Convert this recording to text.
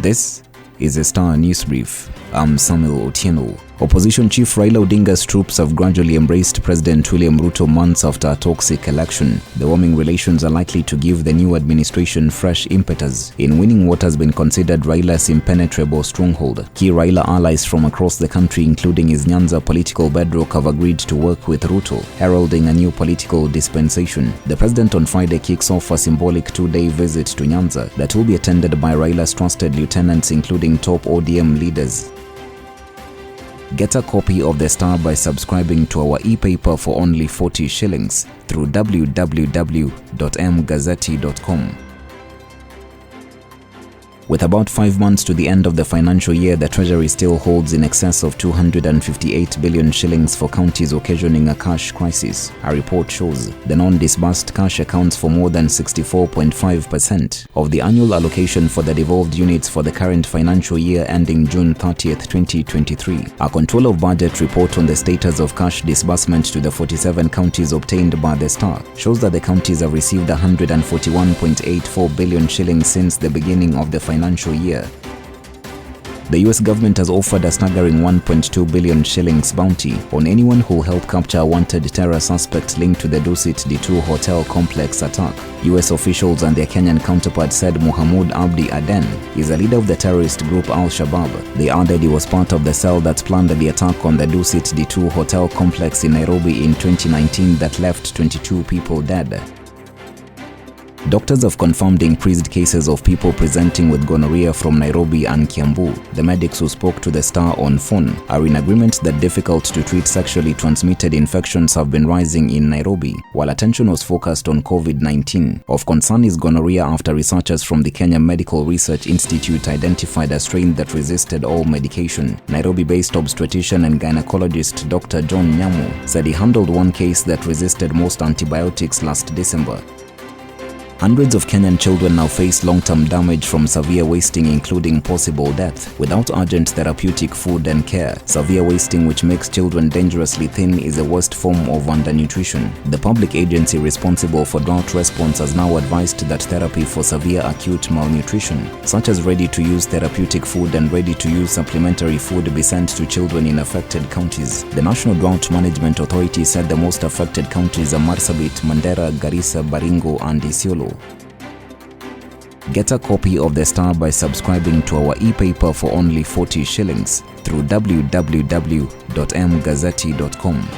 This is a Star News Brief. I'm Samuel Otieno. Opposition Chief Raila Odinga's troops have gradually embraced President William Ruto months after a toxic election. The warming relations are likely to give the new administration fresh impetus in winning what has been considered Raila's impenetrable stronghold. Key Raila allies from across the country, including his Nyanza political bedrock, have agreed to work with Ruto, heralding a new political dispensation. The president on Friday kicks off a symbolic two-day visit to Nyanza that will be attended by Raila's trusted lieutenants, including top ODM leaders. Get a copy of The Star by subscribing to our e-paper for only 40 shillings through www.mgazzetti.com. With about 5 months to the end of the financial year, the Treasury still holds in excess of 258 billion shillings for counties, occasioning a cash crisis. A report shows the non-disbursed cash accounts for more than 64.5% of the annual allocation for the devolved units for the current financial year ending June 30th, 2023. A Control of Budget report on the status of cash disbursement to the 47 counties obtained by The Star shows that the counties have received 141.84 billion shillings since the beginning of the financial year. The US government has offered a staggering 1.2 billion shillings bounty on anyone who will help capture a wanted terror suspect linked to the Dusit D2 hotel complex attack. US officials and their Kenyan counterpart said Mohammed Abdi Aden is a leader of the terrorist group Al-Shabaab. They added he was part of the cell that planned the attack on the Dusit D2 hotel complex in Nairobi in 2019 that left 22 people dead. Doctors have confirmed increased cases of people presenting with gonorrhea from Nairobi and Kiambu. The medics who spoke to The Star on phone are in agreement that difficult-to-treat sexually transmitted infections have been rising in Nairobi, while attention was focused on COVID-19. Of concern is gonorrhea after researchers from the Kenya Medical Research Institute identified a strain that resisted all medication. Nairobi-based obstetrician and gynecologist Dr. John Nyamu said he handled one case that resisted most antibiotics last December. Hundreds of Kenyan children now face long-term damage from severe wasting, including possible death, without urgent therapeutic food and care. Severe wasting, which makes children dangerously thin, is the worst form of undernutrition. The public agency responsible for drought response has now advised that therapy for severe acute malnutrition, such as ready-to-use therapeutic food and ready-to-use supplementary food, be sent to children in affected counties. The National Drought Management Authority said the most affected counties are Marsabit, Mandera, Garissa, Baringo, and Isiolo. Get a copy of The Star by subscribing to our e-paper for only 40 shillings through www.mgazzetti.com.